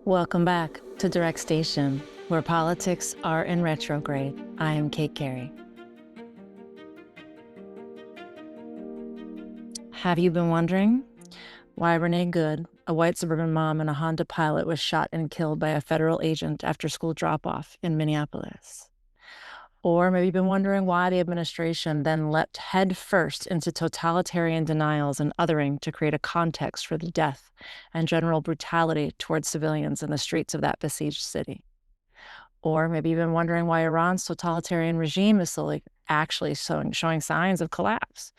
Welcome back to Direct Station, where politics are in retrograde. I am Kate Carey. Have you been wondering why Renee Good, a white suburban mom and a Honda pilot, was shot and killed by a federal agent after school drop-off in Minneapolis? Or maybe you've been wondering why the administration then leapt headfirst into totalitarian denials and othering to create a context for the death and general brutality towards civilians in the streets of that besieged city. Or maybe you've been wondering why Iran's totalitarian regime is slowly actually showing signs of collapse,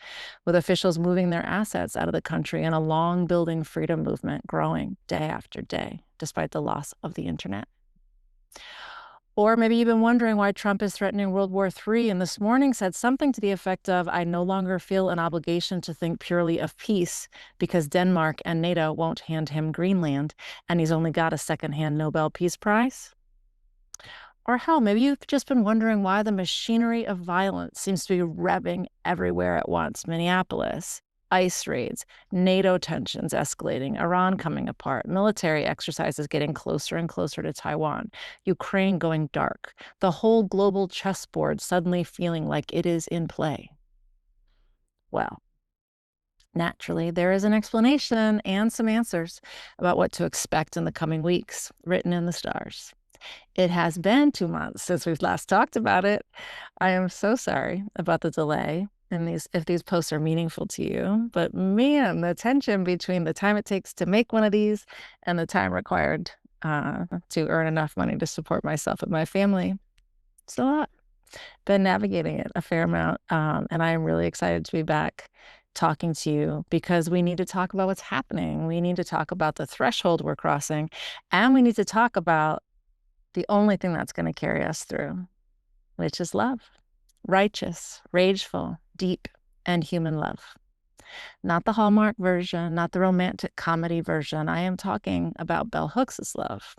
with officials moving their assets out of the country and a long-building freedom movement growing day after day, despite the loss of the internet. Or maybe you've been wondering why Trump is threatening World War III, and this morning said something to the effect of, "I no longer feel an obligation to think purely of peace because Denmark and NATO won't hand him Greenland, and he's only got a secondhand Nobel Peace Prize." Or hell, maybe you've just been wondering why the machinery of violence seems to be revving everywhere at once. Minneapolis, ICE raids, NATO tensions escalating, Iran coming apart, military exercises getting closer and closer to Taiwan, Ukraine going dark, the whole global chessboard suddenly feeling like it is in play. Well, naturally, there is an explanation and some answers about what to expect in the coming weeks, written in the stars. It has been 2 months since we've last talked about it. I am so sorry about the delay in if these posts are meaningful to you, but man, the tension between the time it takes to make one of these and the time required to earn enough money to support myself and my family, it's a lot. Been navigating it a fair amount, and I am really excited to be back talking to you because we need to talk about what's happening. We need to talk about the threshold we're crossing, and we need to talk about the only thing that's going to carry us through, which is love. Righteous, rageful, deep, and human love. Not the Hallmark version, not the romantic comedy version. I am talking about Bell Hooks' love,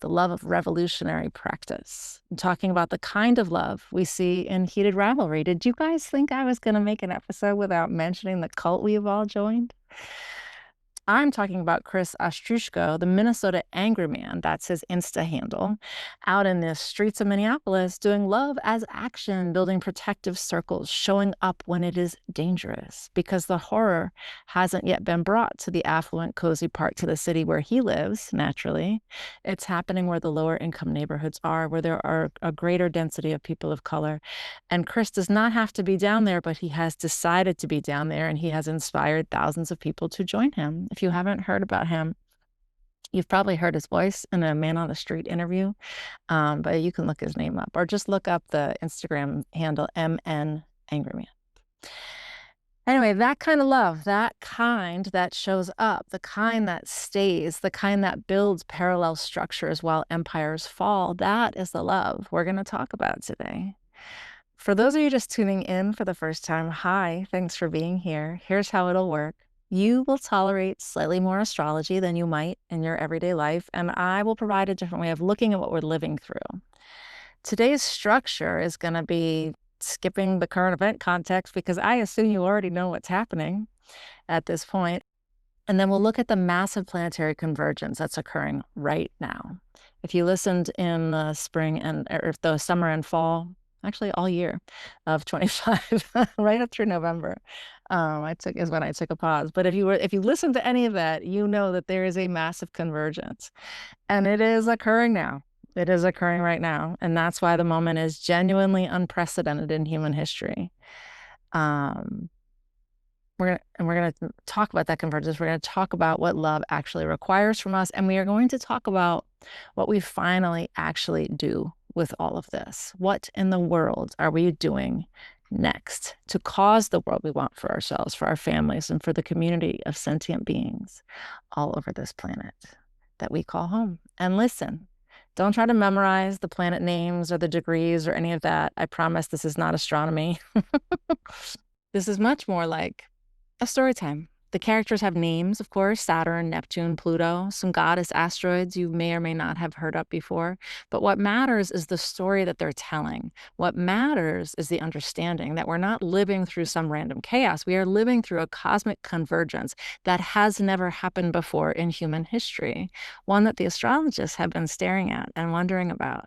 the love of revolutionary practice. I'm talking about the kind of love we see in Heated Rivalry. Did you guys think I was going to make an episode without mentioning the cult we've all joined? I'm talking about Chris Ostrushko, the Minnesota Angry Man, that's his Insta handle, out in the streets of Minneapolis doing love as action, building protective circles, showing up when it is dangerous, because the horror hasn't yet been brought to the affluent, cozy part to the city where he lives, naturally. It's happening where the lower income neighborhoods are, where there are a greater density of people of color. And Chris does not have to be down there, but he has decided to be down there, and he has inspired thousands of people to join him. If you haven't heard about him, you've probably heard his voice in a Man on the Street interview, but you can look his name up or just look up the Instagram handle MN Angry Man. Anyway, that kind of love, that kind that shows up, the kind that stays, the kind that builds parallel structures while empires fall, that is the love we're going to talk about today. For those of you just tuning in for the first time, hi, thanks for being here. Here's how it'll work. You will tolerate slightly more astrology than you might in your everyday life, and I will provide a different way of looking at what we're living through. Today's structure is going to be skipping the current event context because I assume you already know what's happening at this point. And then we'll look at the massive planetary convergence that's occurring right now. If you listened in the spring or the summer and fall, actually all year of 25, right up through November, is when I took a pause. But if you listen to any of that, you know that there is a massive convergence, and it is occurring now. It is occurring right now, and that's why the moment is genuinely unprecedented in human history. We're going to talk about that convergence. We're going to talk about what love actually requires from us, and we are going to talk about what we finally actually do with all of this. What in the world are we doing next to cause the world we want for ourselves, for our families, and for the community of sentient beings all over this planet that we call home? And listen, don't try to memorize the planet names or the degrees or any of that. I promise this is not astronomy. This is much more like a story time. The characters have names, of course: Saturn, Neptune, Pluto, some goddess asteroids you may or may not have heard of before. But what matters is the story that they're telling. What matters is the understanding that we're not living through some random chaos. We are living through a cosmic convergence that has never happened before in human history, one that the astrologists have been staring at and wondering about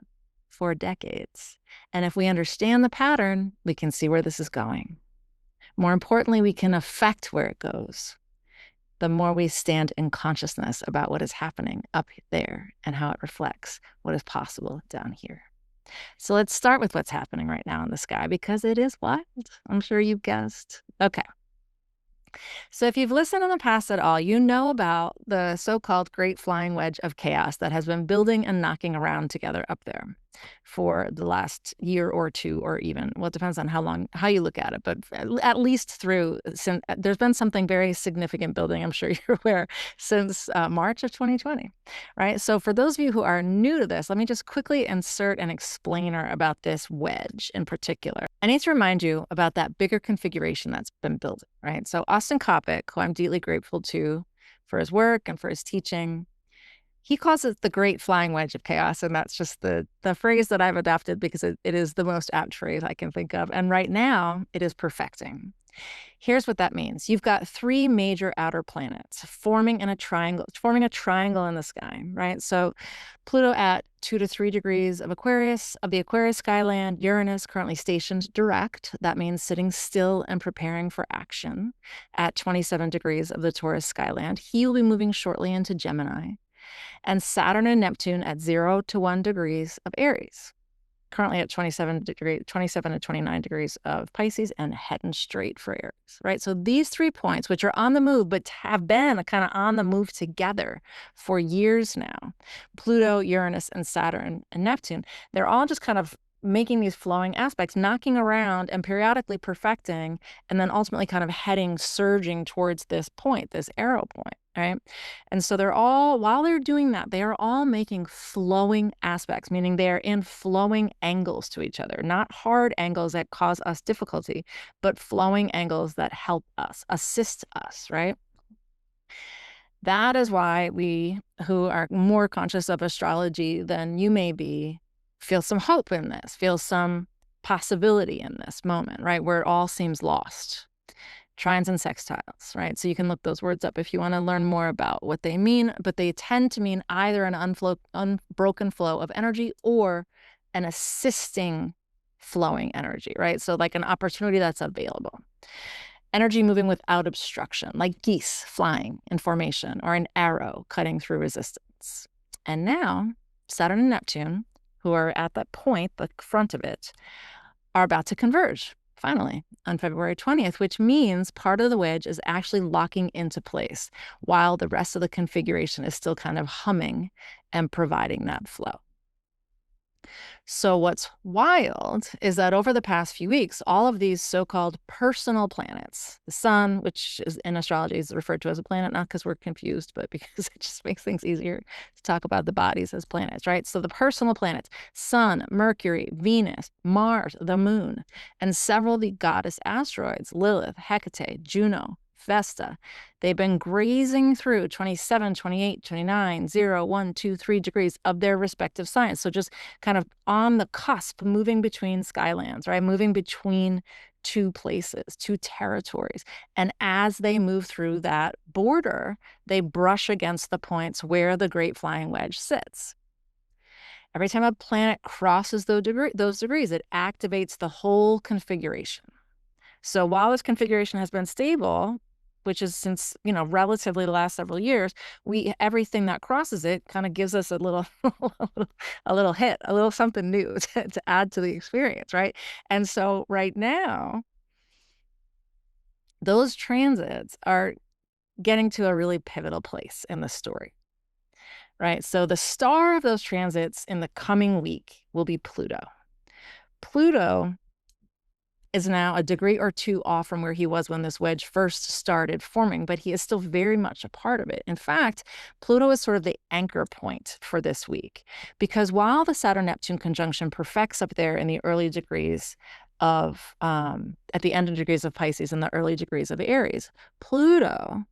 for decades. And if we understand the pattern, we can see where this is going. More importantly, we can affect where it goes. The more we stand in consciousness about what is happening up there and how it reflects what is possible down here. So let's start with what's happening right now in the sky, because it is wild. I'm sure you've guessed. Okay. So if you've listened in the past at all, you know about the so-called Great Flying Wedge of Chaos that has been building and knocking around together up there for the last year or two, or even, well, it depends on how you look at it, but at least there's been something very significant building, I'm sure you're aware, since March of 2020, right? So for those of you who are new to this, let me just quickly insert an explainer about this wedge in particular. I need to remind you about that bigger configuration that's been built, right? So Austin Coppock, who I'm deeply grateful to for his work and for his teaching, he calls it the Great Flying Wedge of Chaos, and that's just the phrase that I've adopted because it is the most apt phrase I can think of. And right now, it is perfecting. Here's what that means. You've got three major outer planets forming a triangle in the sky, right? So Pluto at 2 to 3 degrees of the Aquarius skyland, Uranus currently stationed direct. That means sitting still and preparing for action at 27 degrees of the Taurus skyland. He will be moving shortly into Gemini. And Saturn and Neptune at 0 to 1 degrees of Aries, currently at 27 to 29 degrees of Pisces, and heading straight for Aries, right? So these 3 points, which are on the move, but have been kind of on the move together for years now, Pluto, Uranus, and Saturn and Neptune, they're all just kind of making these flowing aspects, knocking around and periodically perfecting, and then ultimately kind of surging towards this point, this arrow point, right? And so while they're doing that, they are all making flowing aspects, meaning they are in flowing angles to each other, not hard angles that cause us difficulty, but flowing angles that help us, assist us, right? That is why we, who are more conscious of astrology than you may be, feel some hope in this, feel some possibility in this moment, right? Where it all seems lost. Trines and sextiles, right? So you can look those words up if you want to learn more about what they mean, but they tend to mean either an unbroken flow of energy or an assisting flowing energy, right? So like an opportunity that's available. Energy moving without obstruction, like geese flying in formation or an arrow cutting through resistance. And now Saturn and Neptune, who are at that point, the front of it, are about to converge, finally, on February 20th, which means part of the wedge is actually locking into place while the rest of the configuration is still kind of humming and providing that flow. So what's wild is that over the past few weeks, all of these so-called personal planets, the sun, which is in astrology is referred to as a planet, not because we're confused, but because it just makes things easier to talk about the bodies as planets, right? So the personal planets, Sun, Mercury, Venus, Mars, the moon, and several of the goddess asteroids, Lilith, Hecate, Juno, Vesta, they've been grazing through 27, 28, 29, 0, 1, 2, 3 degrees of their respective signs. So just kind of on the cusp, moving between skylands, right? Moving between two places, two territories. And as they move through that border, they brush against the points where the Great Flying Wedge sits. Every time a planet crosses those degrees, it activates the whole configuration. So while this configuration has been stable, which is since, relatively the last several years, everything that crosses it kind of gives us a little a little hit, a little something new to add to the experience, right? And so right now, those transits are getting to a really pivotal place in the story, right? So the star of those transits in the coming week will be Pluto. Pluto is now a degree or two off from where he was when this wedge first started forming, but he is still very much a part of it. In fact, Pluto is sort of the anchor point for this week, because while the Saturn-Neptune conjunction perfects up there in the early degrees of, at the end of degrees of Pisces and the early degrees of Aries, Pluto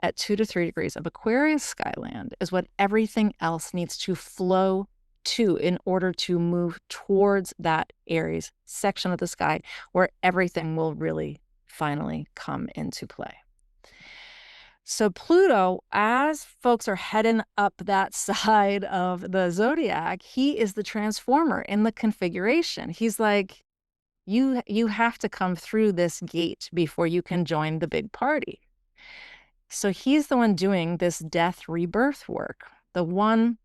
at 2 to 3 degrees of Aquarius skyland is what everything else needs to flow to in order to move towards that Aries section of the sky where everything will really finally come into play. So Pluto, as folks are heading up that side of the zodiac, he is the transformer in the configuration. He's like, you have to come through this gate before you can join the big party. So he's the one doing this death rebirth work, the one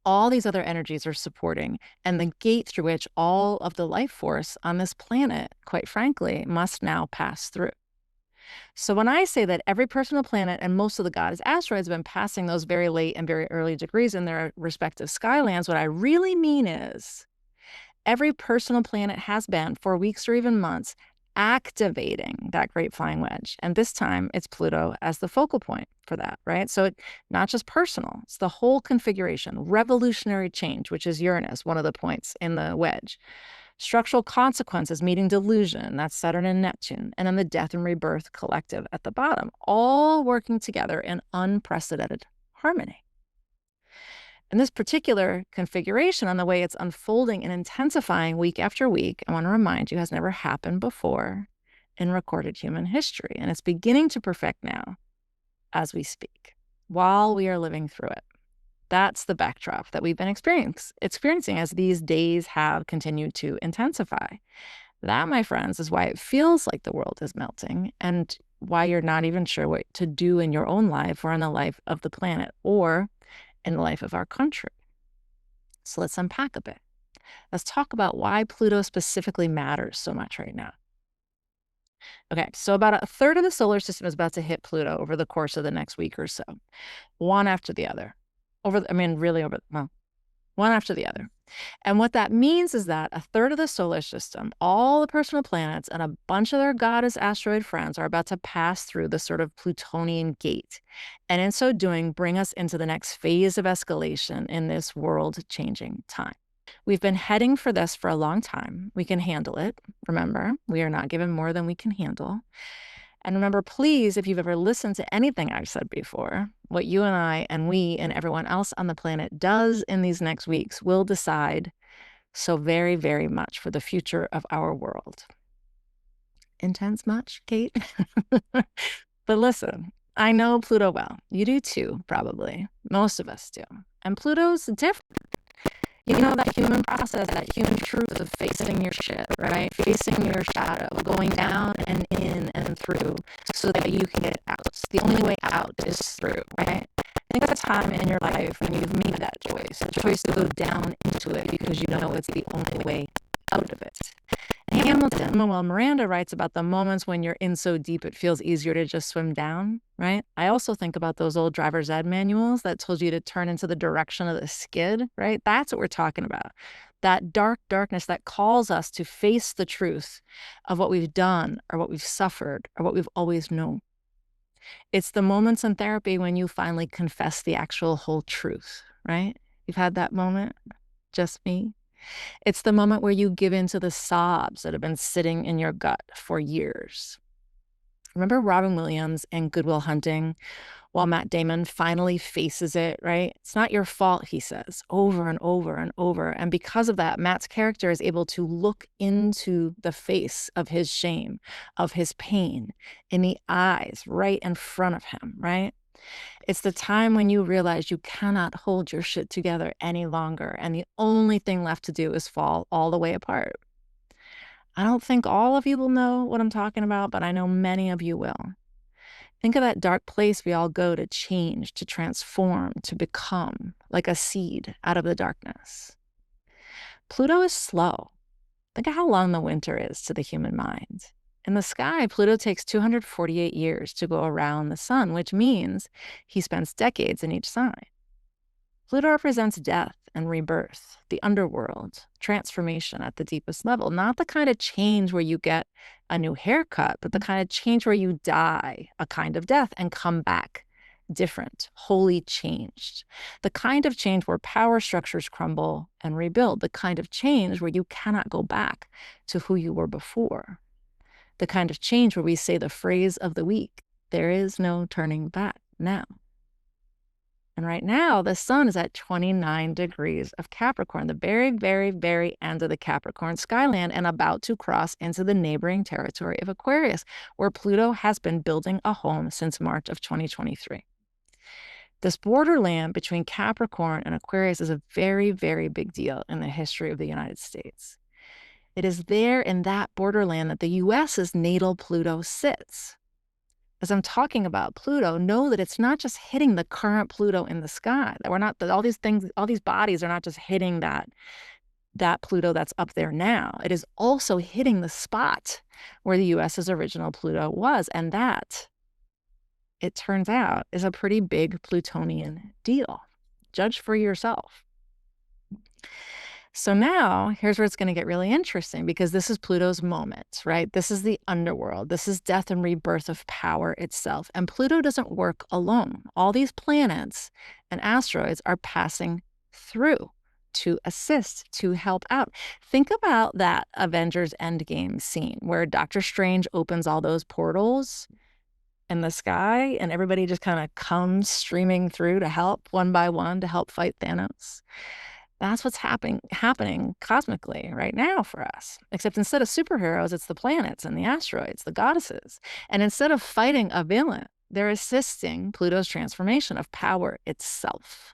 all these other energies are supporting, and the gate through which all of the life force on this planet, quite frankly, must now pass through. So when I say that every personal planet and most of the goddess asteroids have been passing those very late and very early degrees in their respective skylands, what I really mean is every personal planet has been, for weeks or even months, activating that great flying wedge. And this time it's Pluto as the focal point for that, right? So not just personal, it's the whole configuration. Revolutionary change, which is Uranus, one of the points in the wedge. Structural consequences, meeting delusion, that's Saturn and Neptune. And then the death and rebirth collective at the bottom, all working together in unprecedented harmony. And this particular configuration, on the way it's unfolding and intensifying week after week, I want to remind you, has never happened before in recorded human history. And it's beginning to perfect now as we speak, while we are living through it. That's the backdrop that we've been experiencing as these days have continued to intensify. That, my friends, is why it feels like the world is melting and why you're not even sure what to do in your own life or in the life of the planet or in the life of our country. So let's unpack a bit. Let's talk about why Pluto specifically matters so much right now. Okay, so about a third of the solar system is about to hit Pluto over the course of the next week or so, one after the other. One after the other. And what that means is that a third of the solar system, all the personal planets, and a bunch of their goddess asteroid friends are about to pass through the sort of Plutonian gate. And in so doing, bring us into the next phase of escalation in this world-changing time. We've been heading for this for a long time. We can handle it. Remember, we are not given more than we can handle. And remember, please, if you've ever listened to anything I've said before, what you and I and we and everyone else on the planet does in these next weeks will decide so very, very much for the future of our world. Intense much, Kate? But listen, I know Pluto well. You do too, probably. Most of us do. And Pluto's different. You know, that human process, that human truth of facing your shit, right? Facing your shadow, going down and in and through so that you can get out. The only way out is through, right? Think of a time in your life when you've made that choice, a choice to go down into it because you know it's the only way out of it. Manuel Miranda writes about the moments when you're in so deep it feels easier to just swim down, right? I also think about those old driver's ed manuals that told you to turn into the direction of the skid, right? That's what we're talking about. That darkness that calls us to face the truth of what we've done or what we've suffered or what we've always known. It's the moments in therapy when you finally confess the actual whole truth, right? You've had that moment? Just me? It's the moment where you give in to the sobs that have been sitting in your gut for years. Remember Robin Williams in Good Will Hunting? While Matt Damon finally faces it, right? It's not your fault, he says, over and over and over. And because of that, Matt's character is able to look into the face of his shame, of his pain, in the eyes right in front of him, right? It's the time when you realize you cannot hold your shit together any longer, and the only thing left to do is fall all the way apart. I don't think all of you will know what I'm talking about, but I know many of you will. Think of that dark place we all go to change, to transform, to become, like a seed out of the darkness. Pluto is slow. Think of how long the winter is to the human mind. In the sky, Pluto takes 248 years to go around the sun, which means he spends decades in each sign. Pluto represents death and rebirth, the underworld, transformation at the deepest level, not the kind of change where you get a new haircut, but the kind of change where you die a kind of death and come back different, wholly changed. The kind of change where power structures crumble and rebuild, the kind of change where you cannot go back to who you were before. The kind of change where we say the phrase of the week, There is no turning back now. And right now, the sun is at 29 degrees of Capricorn, the very, very, very end of the Capricorn skyline, and about to cross into the neighboring territory of Aquarius, where Pluto has been building a home since March of 2023. This borderland between Capricorn and Aquarius is a very, very big deal in the history of the United States. It is there in that borderland that the US's natal Pluto sits. As I'm talking about Pluto, know that it's not just hitting the current Pluto in the sky. That we're not, that all these things, all these bodies are not just hitting that Pluto that's up there now. It is also hitting the spot where the US's original Pluto was. And that, it turns out, is a pretty big Plutonian deal. Judge for yourself. So now, here's where it's going to get really interesting, because this is Pluto's moment, right? This is the underworld. This is death and rebirth of power itself. And Pluto doesn't work alone. All these planets and asteroids are passing through to assist, to help out. Think about that Avengers Endgame scene where Doctor Strange opens all those portals in the sky and everybody just kind of comes streaming through to help one by one to help fight Thanos. That's what's happening cosmically right now for us. Except instead of superheroes, it's the planets and the asteroids, the goddesses. And instead of fighting a villain, they're assisting Pluto's transformation of power itself.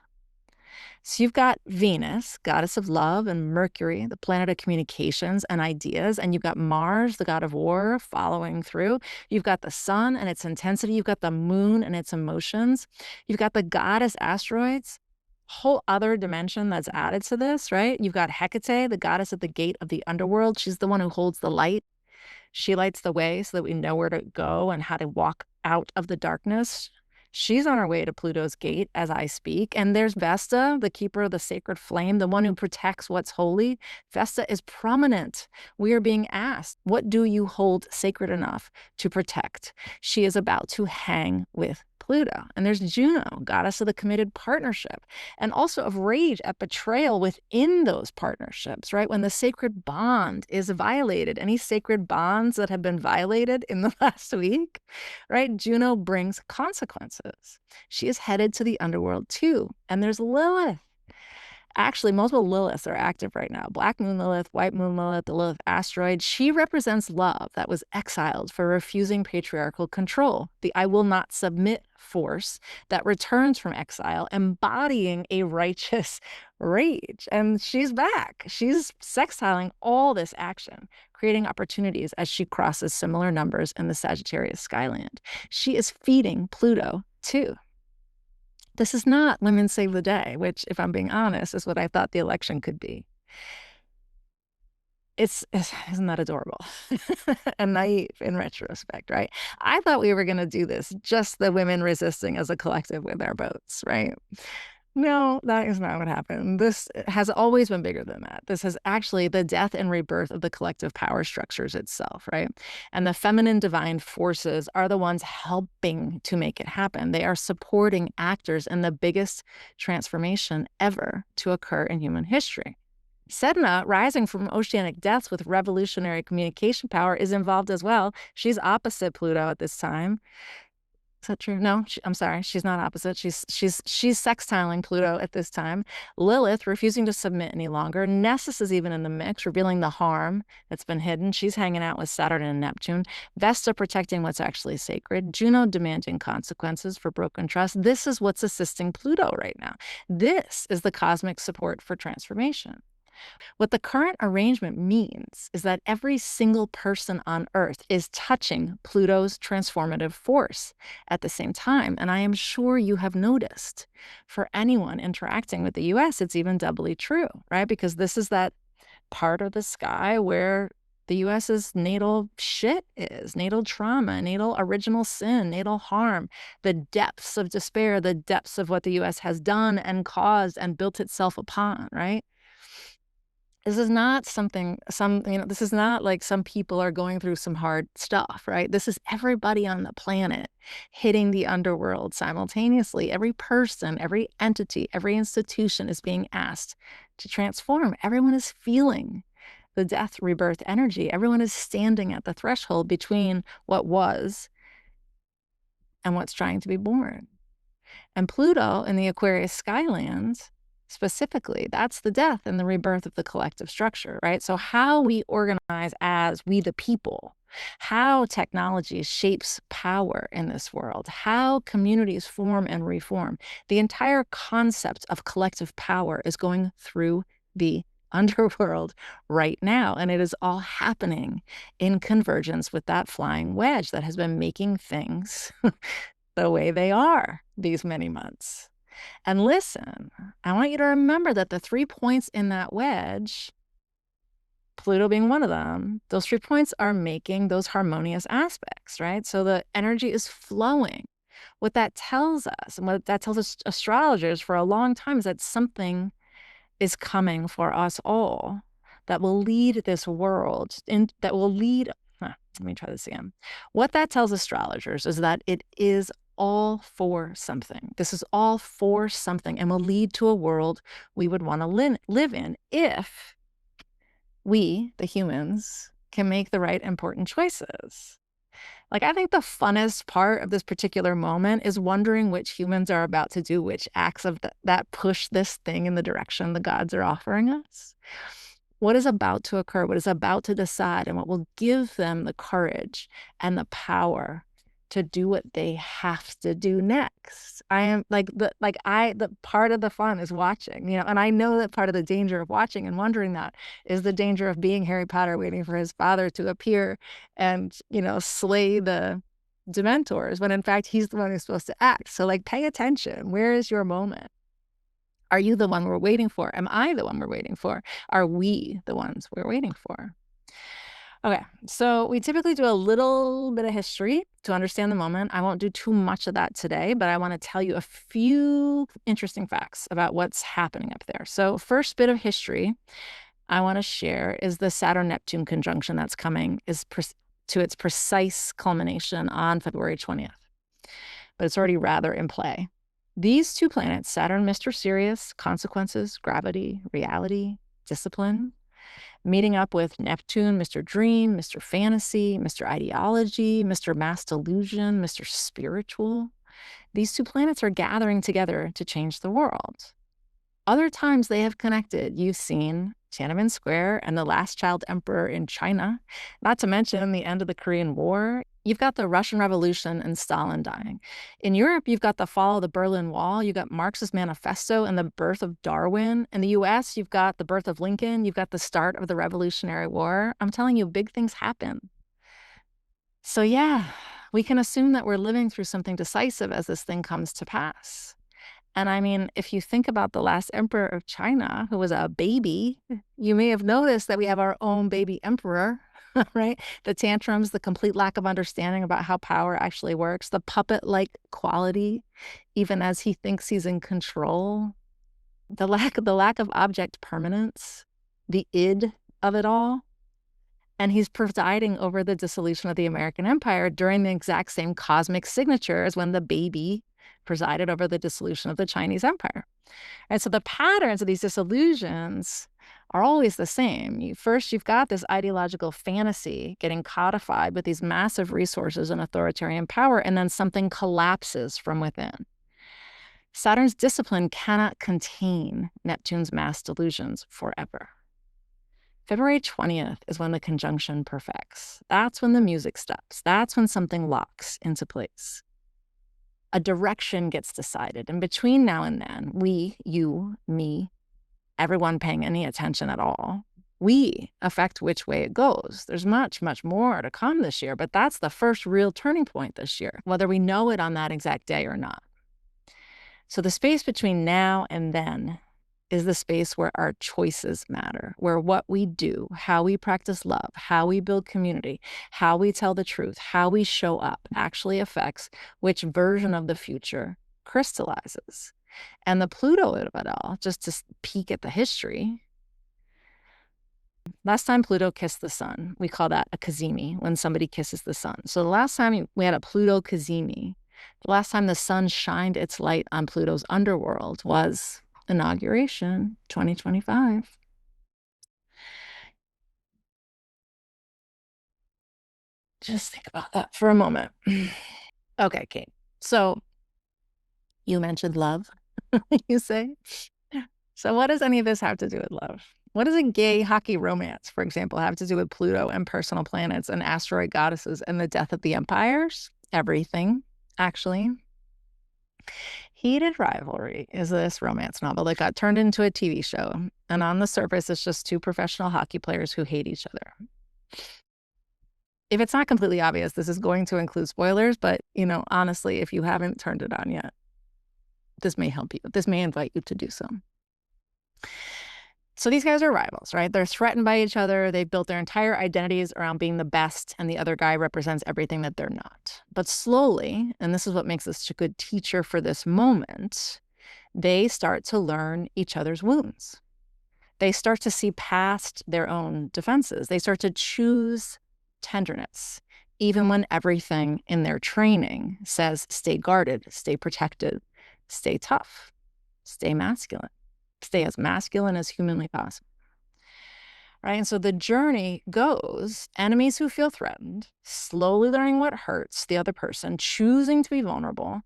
So you've got Venus, goddess of love, and Mercury, the planet of communications and ideas. And you've got Mars, the god of war, following through. You've got the sun and its intensity. You've got the moon and its emotions. You've got the goddess asteroids. Whole other dimension that's added to this, right? You've got Hecate, the goddess at the gate of the underworld. She's the one who holds the light. She lights the way so that we know where to go and how to walk out of the darkness. She's on her way to Pluto's gate as I speak. And there's Vesta, the keeper of the sacred flame, the one who protects what's holy. Vesta is prominent. We are being asked, what do you hold sacred enough to protect? She is about to hang with Pluto. And there's Juno, goddess of the committed partnership, and also of rage at betrayal within those partnerships, right? When the sacred bond is violated, any sacred bonds that have been violated in the last week, right? Juno brings consequences. She is headed to the underworld too. And there's Lilith. Actually, multiple Liliths are active right now. Black Moon Lilith, White Moon Lilith, the Lilith asteroid. She represents love that was exiled for refusing patriarchal control. The I will not submit force that returns from exile, embodying a righteous rage. And she's back. She's sextiling all this action, creating opportunities as she crosses similar numbers in the Sagittarius skyland. She is feeding Pluto too. This is not Women Save the Day, which, if I'm being honest, is what I thought the election could be. Isn't that adorable and naive in retrospect, right? I thought we were going to do this, just the women resisting as a collective with our votes, right? No, that is not what happened. This has always been bigger than that. This is actually the death and rebirth of the collective power structures itself, right? And the feminine divine forces are the ones helping to make it happen. They are supporting actors in the biggest transformation ever to occur in human history. Sedna, rising from oceanic depths with revolutionary communication power, is involved as well. She's opposite Pluto at this time. Is that true? No, I'm sorry. She's not opposite. She's sextiling Pluto at this time. Lilith refusing to submit any longer. Nessus is even in the mix, revealing the harm that's been hidden. She's hanging out with Saturn and Neptune. Vesta protecting what's actually sacred. Juno demanding consequences for broken trust. This is what's assisting Pluto right now. This is the cosmic support for transformation. What the current arrangement means is that every single person on Earth is touching Pluto's transformative force at the same time. And I am sure you have noticed, for anyone interacting with the US, it's even doubly true, right? Because this is that part of the sky where the US's natal shit is, natal trauma, natal original sin, natal harm, the depths of despair, the depths of what the US has done and caused and built itself upon, right? This is not this is not like some people are going through some hard stuff, right? This is everybody on the planet hitting the underworld simultaneously. Every person, every entity, every institution is being asked to transform. Everyone is feeling the death rebirth energy. Everyone is standing at the threshold between what was and what's trying to be born. And Pluto in the Aquarius skylands, specifically, that's the death and the rebirth of the collective structure, right? So how we organize as we the people, how technology shapes power in this world, how communities form and reform. The entire concept of collective power is going through the underworld right now, and it is all happening in convergence with that flying wedge that has been making things the way they are these many months. And listen, I want you to remember that the 3 points in that wedge, Pluto being one of them, those 3 points are making those harmonious aspects, right? So the energy is flowing. What that tells us, and what that tells us astrologers for a long time, is that something is coming for us all that will lead this world that will lead. Let me try this again. What that tells astrologers is that it is all for something. This is all for something and will lead to a world we would want to live in if we, the humans, can make the right important choices. Like, I think the funnest part of this particular moment is wondering which humans are about to do which acts of that push this thing in the direction the gods are offering us. What is about to occur, what is about to decide, and what will give them the courage and the power to do what they have to do next. I am the part of the fun is watching, and I know that part of the danger of watching and wondering that is the danger of being Harry Potter waiting for his father to appear and, slay the Dementors, when in fact he's the one who's supposed to act. So pay attention. Where is your moment? Are you the one we're waiting for? Am I the one we're waiting for? Are we the ones we're waiting for? Okay, so we typically do a little bit of history to understand the moment. I won't do too much of that today, but I want to tell you a few interesting facts about what's happening up there. So first bit of history I want to share is the Saturn-Neptune conjunction that's coming to its precise culmination on February 20th, but it's already rather in play. These two planets, Saturn, Mr. Serious, consequences, gravity, reality, discipline, meeting up with Neptune, Mr. Dream, Mr. Fantasy, Mr. Ideology, Mr. Mass Delusion, Mr. Spiritual. These two planets are gathering together to change the world. Other times they have connected. You've seen Tiananmen Square and the last child emperor in China, not to mention the end of the Korean War. You've got the Russian Revolution and Stalin dying. In Europe, you've got the fall of the Berlin Wall. You've got Marx's Manifesto and the birth of Darwin. In the US, you've got the birth of Lincoln. You've got the start of the Revolutionary War. I'm telling you, big things happen. So yeah, we can assume that we're living through something decisive as this thing comes to pass. And I mean, if you think about the last emperor of China, who was a baby, you may have noticed that we have our own baby emperor, right? The tantrums, the complete lack of understanding about how power actually works, the puppet-like quality, even as he thinks he's in control, the lack of object permanence, the id of it all. And he's presiding over the dissolution of the American Empire during the exact same cosmic signature as when the baby presided over the dissolution of the Chinese Empire. And so the patterns of these dissolutions are always the same. First, you've got this ideological fantasy getting codified with these massive resources and authoritarian power, and then something collapses from within. Saturn's discipline cannot contain Neptune's mass delusions forever. February 20th is when the conjunction perfects. That's when the music stops. That's when something locks into place. A direction gets decided. And between now and then, we, you, me, everyone paying any attention at all, we affect which way it goes. There's much, much more to come this year, but that's the first real turning point this year, whether we know it on that exact day or not. So the space between now and then is the space where our choices matter, where what we do, how we practice love, how we build community, how we tell the truth, how we show up actually affects which version of the future crystallizes. And the Pluto of it all, just to peek at the history, last time Pluto kissed the sun, we call that a cazimi, when somebody kisses the sun. So the last time we had a Pluto cazimi, the last time the sun shined its light on Pluto's underworld was inauguration 2025. Just think about that for a moment. Okay, Kate. So you mentioned love, you say. So what does any of this have to do with love? What does a gay hockey romance, for example, have to do with Pluto and personal planets and asteroid goddesses and the death of the empires? Everything, actually. Heated Rivalry is this romance novel that got turned into a TV show. And on the surface, it's just two professional hockey players who hate each other. If it's not completely obvious, this is going to include spoilers, but, honestly, if you haven't turned it on yet, this may help you. This may invite you to do so. So these guys are rivals, right? They're threatened by each other. They've built their entire identities around being the best, and the other guy represents everything that they're not. But slowly, and this is what makes us such a good teacher for this moment, they start to learn each other's wounds. They start to see past their own defenses. They start to choose tenderness, even when everything in their training says stay guarded, stay protected, stay tough, stay masculine, stay as masculine as humanly possible. Right? And so the journey goes enemies who feel threatened, slowly learning what hurts the other person, choosing to be vulnerable,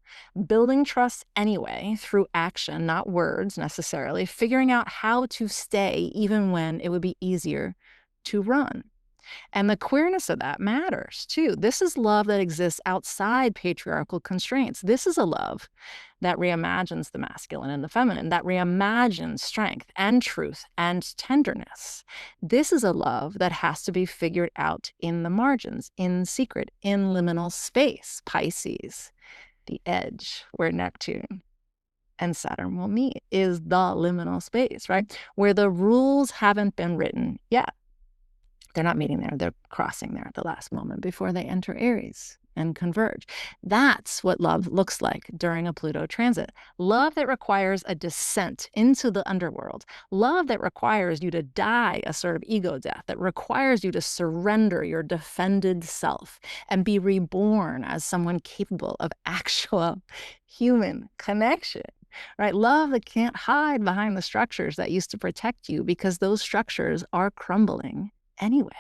building trust anyway through action, not words necessarily, figuring out how to stay even when it would be easier to run. And the queerness of that matters too. This is love that exists outside patriarchal constraints. This is a love that reimagines the masculine and the feminine, that reimagines strength and truth and tenderness. This is a love that has to be figured out in the margins, in secret, in liminal space. Pisces, the edge where Neptune and Saturn will meet, is the liminal space, right? Where the rules haven't been written yet. They're not meeting there. They're crossing there at the last moment before they enter Aries and converge. That's what love looks like during a Pluto transit. Love that requires a descent into the underworld. Love that requires you to die a sort of ego death, that requires you to surrender your defended self and be reborn as someone capable of actual human connection. Right? Love that can't hide behind the structures that used to protect you because those structures are crumbling anyway.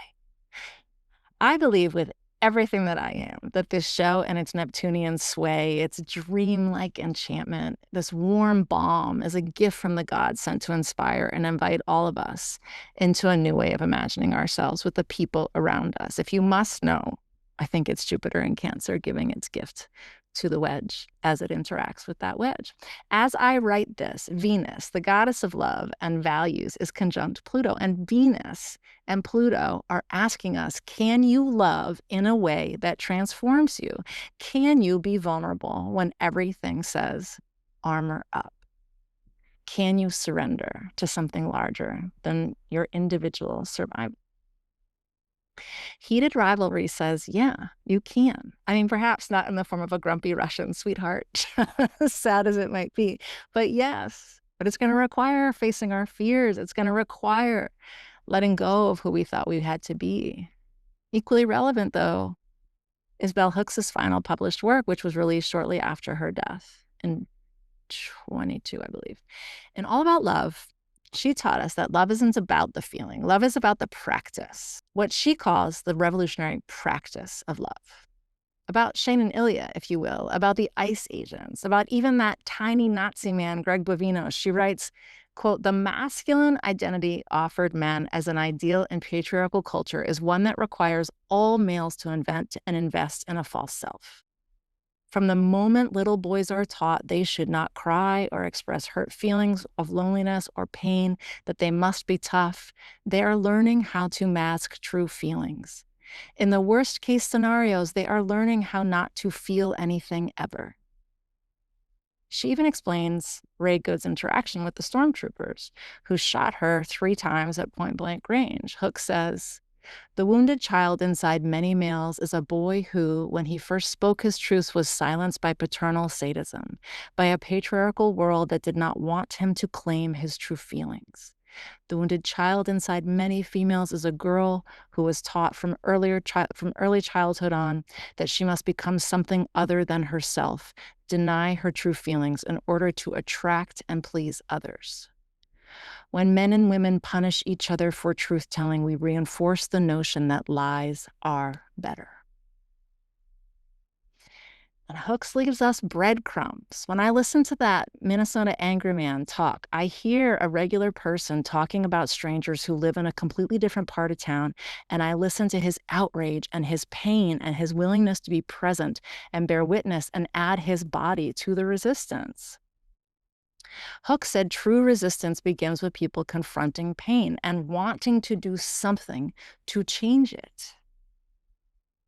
I believe with everything that I am that this show and its Neptunian sway, its dreamlike enchantment, this warm balm is a gift from the gods sent to inspire and invite all of us into a new way of imagining ourselves with the people around us. If you must know, I think it's Jupiter in Cancer giving its gift to the wedge as it interacts with that wedge. As I write this, Venus, the goddess of love and values, is conjunct Pluto. And Venus and Pluto are asking us, can you love in a way that transforms you? Can you be vulnerable when everything says armor up? Can you surrender to something larger than your individual survival? Heated Rivalry says, yeah, you can. I mean, perhaps not in the form of a grumpy Russian sweetheart, sad as it might be, but yes, but it's going to require facing our fears. It's going to require letting go of who we thought we had to be. Equally relevant, though, is Bell Hooks' final published work, which was released shortly after her death in 22, I believe. In All About Love, she taught us that love isn't about the feeling. Love is about the practice, what she calls the revolutionary practice of love. About Shane and Ilya, if you will, about the ICE agents, about even that tiny Nazi man, Greg Bovino. She writes, quote, the masculine identity offered men as an ideal in patriarchal culture is one that requires all males to invent and invest in a false self. From the moment little boys are taught they should not cry or express hurt feelings of loneliness or pain, that they must be tough, they are learning how to mask true feelings. In the worst case scenarios, they are learning how not to feel anything ever. She even explains Ray Good's interaction with the stormtroopers, who shot her 3 times at point-blank range. Hook says, the wounded child inside many males is a boy who, when he first spoke his truths, was silenced by paternal sadism, by a patriarchal world that did not want him to claim his true feelings. The wounded child inside many females is a girl who was taught from early childhood on that she must become something other than herself, deny her true feelings in order to attract and please others. When men and women punish each other for truth-telling, we reinforce the notion that lies are better. And hooks leaves us breadcrumbs. When I listen to that Minnesota angry man talk, I hear a regular person talking about strangers who live in a completely different part of town, and I listen to his outrage and his pain and his willingness to be present and bear witness and add his body to the resistance. Hook said true resistance begins with people confronting pain and wanting to do something to change it.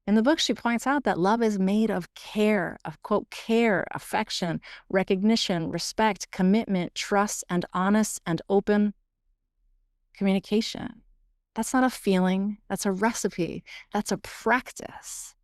In the book, she points out that love is made of care, of quote, care, affection, recognition, respect, commitment, trust, and honest and open communication. That's not a feeling, that's a recipe, that's a practice.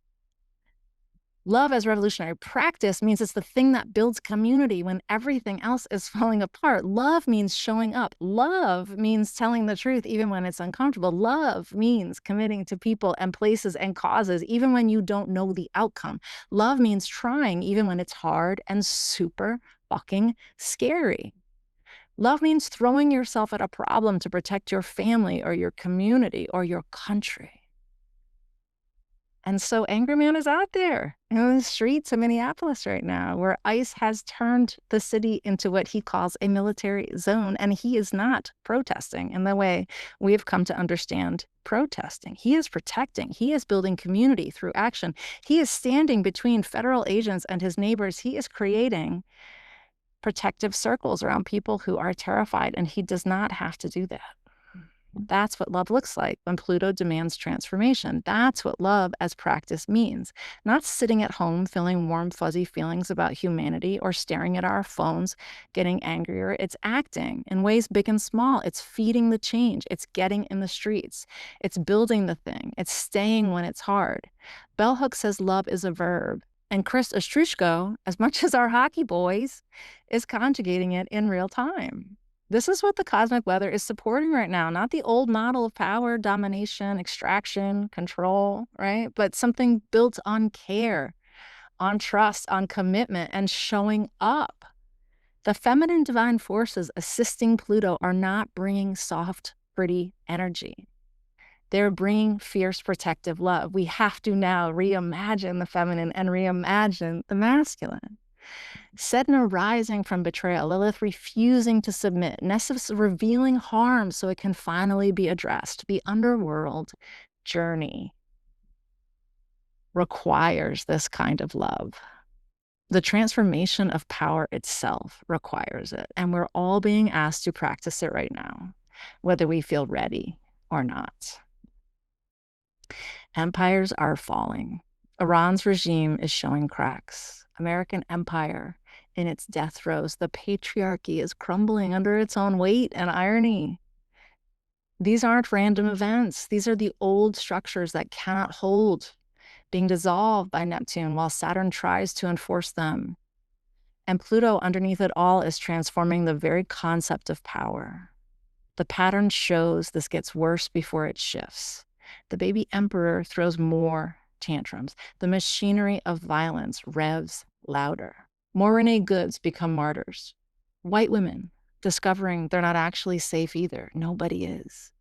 Love as revolutionary practice means it's the thing that builds community when everything else is falling apart. Love means showing up. Love means telling the truth even when it's uncomfortable. Love means committing to people and places and causes even when you don't know the outcome. Love means trying even when it's hard and super fucking scary. Love means throwing yourself at a problem to protect your family or your community or your country. And so Angry Man is out there in the streets of Minneapolis right now, where ICE has turned the city into what he calls a military zone. And he is not protesting in the way we have come to understand protesting. He is protecting. He is building community through action. He is standing between federal agents and his neighbors. He is creating protective circles around people who are terrified, and he does not have to do that. That's what love looks like when Pluto demands transformation. That's what love as practice means. Not sitting at home feeling warm, fuzzy feelings about humanity or staring at our phones, getting angrier. It's acting in ways big and small. It's feeding the change. It's getting in the streets. It's building the thing. It's staying when it's hard. Bell Hooks says love is a verb. And Chris Ostrushko, as much as our hockey boys, is conjugating it in real time. This is what the cosmic weather is supporting right now, not the old model of power, domination, extraction, control, right? But something built on care, on trust, on commitment, and showing up. The feminine divine forces assisting Pluto are not bringing soft, pretty energy. They're bringing fierce, protective love. We have to now reimagine the feminine and reimagine the masculine. Sedna rising from betrayal, Lilith refusing to submit, Nessus revealing harm so it can finally be addressed. The underworld journey requires this kind of love. The transformation of power itself requires it, and we're all being asked to practice it right now, whether we feel ready or not. Empires are falling. Iran's regime is showing cracks. American empire in its death throes. The patriarchy is crumbling under its own weight and irony. These aren't random events. These are the old structures that cannot hold, being dissolved by Neptune while Saturn tries to enforce them. And Pluto, underneath it all, is transforming the very concept of power. The pattern shows this gets worse before it shifts. The baby emperor throws more tantrums. The machinery of violence revs louder. More Renee Goods become martyrs. White women discovering they're not actually safe either. Nobody is.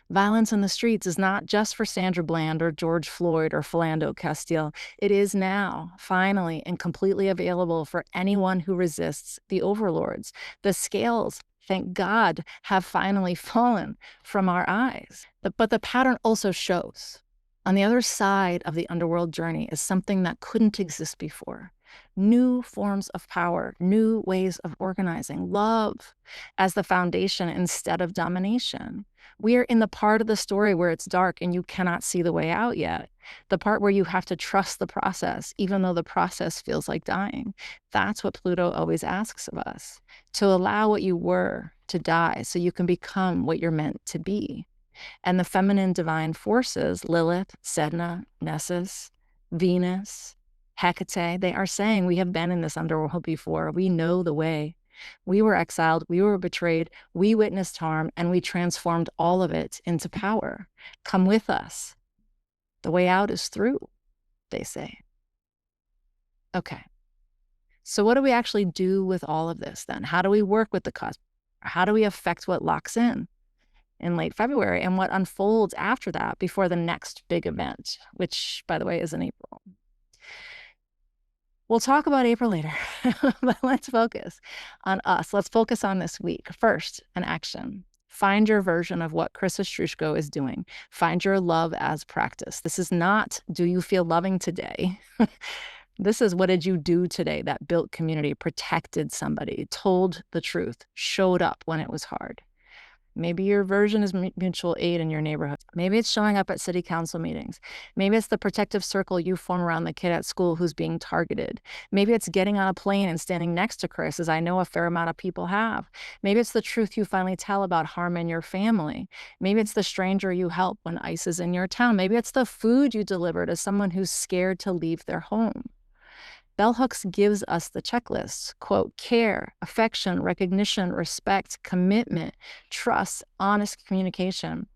Violence in the streets is not just for Sandra Bland or George Floyd or Philando Castile. It is now, finally, and completely available for anyone who resists the overlords. The scales, thank God, have finally fallen from our eyes. But the pattern also shows. On the other side of the underworld journey is something that couldn't exist before. New forms of power, new ways of organizing, love as the foundation instead of domination. We are in the part of the story where it's dark and you cannot see the way out yet. The part where you have to trust the process, even though the process feels like dying. That's what Pluto always asks of us, to allow what you were to die so you can become what you're meant to be. And the feminine divine forces, Lilith, Sedna, Nessus, Venus, Hecate, they are saying we have been in this underworld before. We know the way. We were exiled, we were betrayed, we witnessed harm, and we transformed all of it into power. Come with us. The way out is through, they say. Okay. So what do we actually do with all of this then? How do we work with the cosmos? How do we affect what locks in late February and what unfolds after that before the next big event, which, by the way, is in April? We'll talk about April later, but let's focus on us. Let's focus on this week. First, an action. Find your version of what Chris Ostrushko is doing. Find your love as practice. This is not, do you feel loving today? This is, what did you do today that built community, protected somebody, told the truth, showed up when it was hard? Maybe your version is mutual aid in your neighborhood. Maybe it's showing up at city council meetings. Maybe it's the protective circle you form around the kid at school who's being targeted. Maybe it's getting on a plane and standing next to Chris, as I know a fair amount of people have. Maybe it's the truth you finally tell about harm in your family. Maybe it's the stranger you help when ICE is in your town. Maybe it's the food you deliver to someone who's scared to leave their home. Bell Hooks gives us the checklist, quote, care, affection, recognition, respect, commitment, trust, honest communication,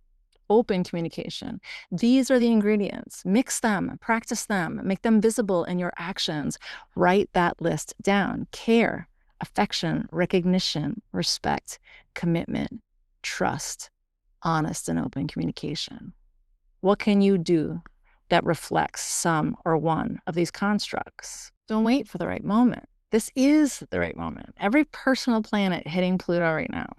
open communication. These are the ingredients. Mix them, practice them, make them visible in your actions. Write that list down. Care, affection, recognition, respect, commitment, trust, honest and open communication. What can you do that reflects some or one of these constructs? Don't wait for the right moment. This is the right moment. Every personal planet hitting Pluto right now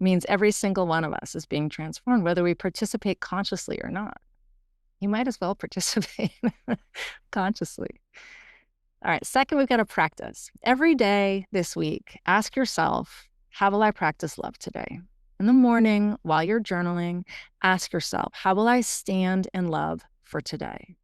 means every single one of us is being transformed, whether we participate consciously or not. You might as well participate consciously. All right, second, we've got to practice. Every day this week, ask yourself, how will I practice love today? In the morning, while you're journaling, ask yourself, how will I stand in love for today?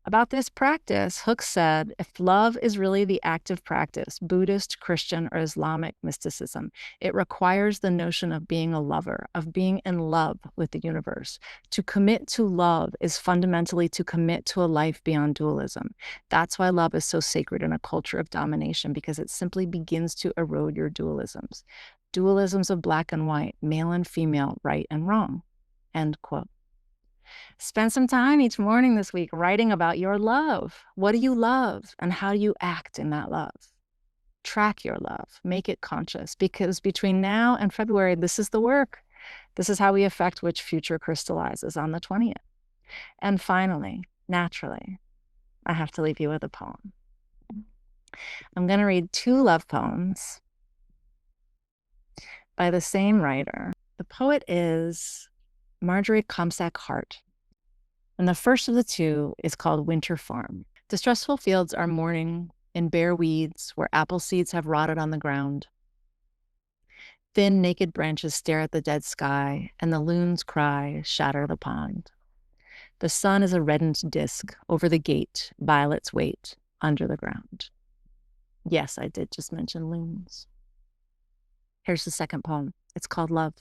About this practice, Hooks said, if love is really the active practice, Buddhist, Christian, or Islamic mysticism, it requires the notion of being a lover, of being in love with the universe. To commit to love is fundamentally to commit to a life beyond dualism. That's why love is so sacred in a culture of domination, because it simply begins to erode your dualisms. Dualisms of black and white, male and female, right and wrong. End quote. Spend some time each morning this week writing about your love. What do you love and how do you act in that love? Track your love, make it conscious, because between now and February, this is the work. This is how we affect which future crystallizes on the 20th. And finally, naturally, I have to leave you with a poem. I'm going to read 2 love poems by the same writer. The poet is Marjorie Comsack Hart. And the first of the 2 is called Winter Farm. Distressful fields are mourning in bare weeds where apple seeds have rotted on the ground. Thin, naked branches stare at the dead sky, and the loon's cry shatter the pond. The sun is a reddened disk over the gate, violets wait under the ground. Yes, I did just mention loons. Here's the second poem. It's called Love.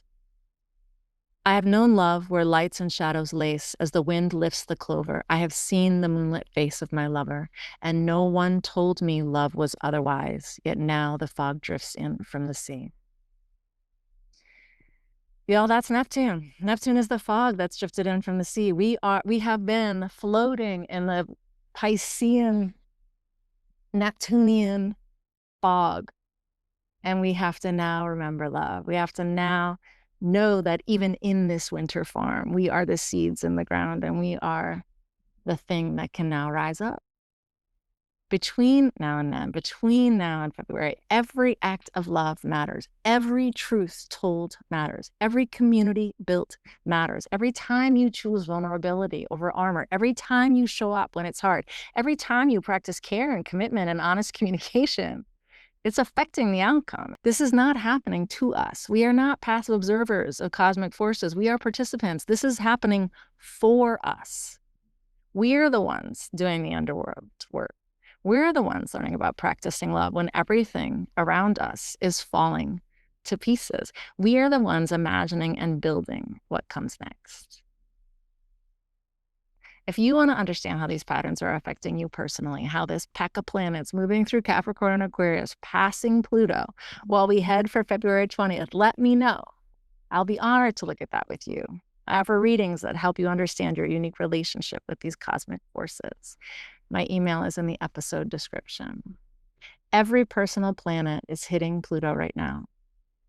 I have known love where lights and shadows lace as the wind lifts the clover. I have seen the moonlit face of my lover, and no one told me love was otherwise, yet now the fog drifts in from the sea. Y'all, that's Neptune. Neptune is the fog that's drifted in from the sea. We have been floating in the Piscean, Neptunian fog, and we have to now remember love. We have to now know that even in this winter farm, we are the seeds in the ground and we are the thing that can now rise up. Between now and then, between now and February, every act of love matters. Every truth told matters. Every community built matters. Every time you choose vulnerability over armor, every time you show up when it's hard, every time you practice care and commitment and honest communication, it's affecting the outcome. This is not happening to us. We are not passive observers of cosmic forces. We are participants. This is happening for us. We're the ones doing the underworld work. We're the ones learning about practicing love when everything around us is falling to pieces. We are the ones imagining and building what comes next. If you want to understand how these patterns are affecting you personally, how this pack of planets moving through Capricorn and Aquarius, passing Pluto, while we head for February 20th, let me know. I'll be honored to look at that with you. I offer readings that help you understand your unique relationship with these cosmic forces. My email is in the episode description. Every personal planet is hitting Pluto right now.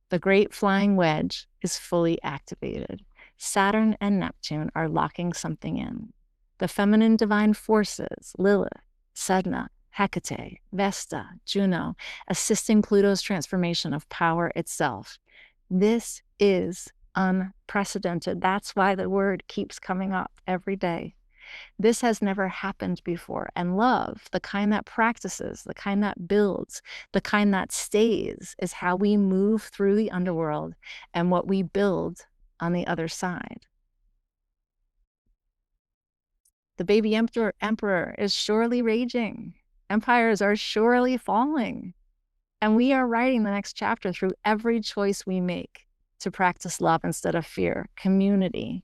The great flying wedge is fully activated. Saturn and Neptune are locking something in. The feminine divine forces, Lilith, Sedna, Hecate, Vesta, Juno, assisting Pluto's transformation of power itself. This is unprecedented. That's why the word keeps coming up every day. This has never happened before. And love, the kind that practices, the kind that builds, the kind that stays, is how we move through the underworld and what we build on the other side. The baby emperor is surely raging. Empires are surely falling. And we are writing the next chapter through every choice we make to practice love instead of fear, community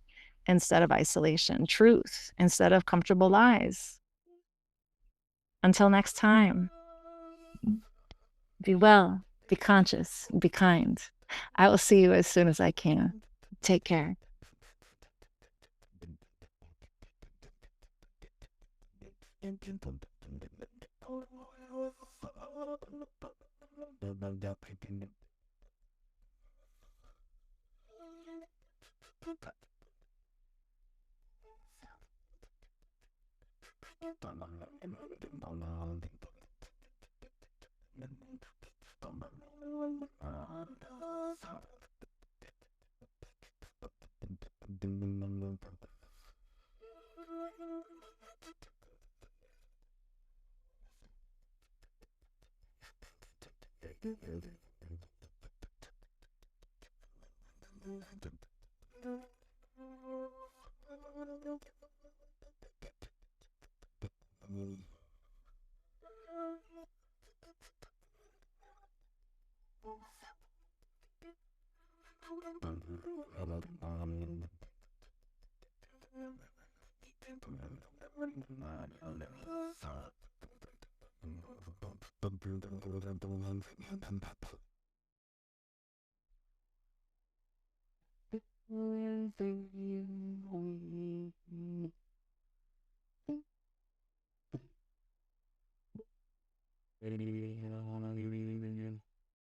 instead of isolation, truth instead of comfortable lies. Until next time, be well, be conscious, be kind. I will see you as soon as I can. Take care.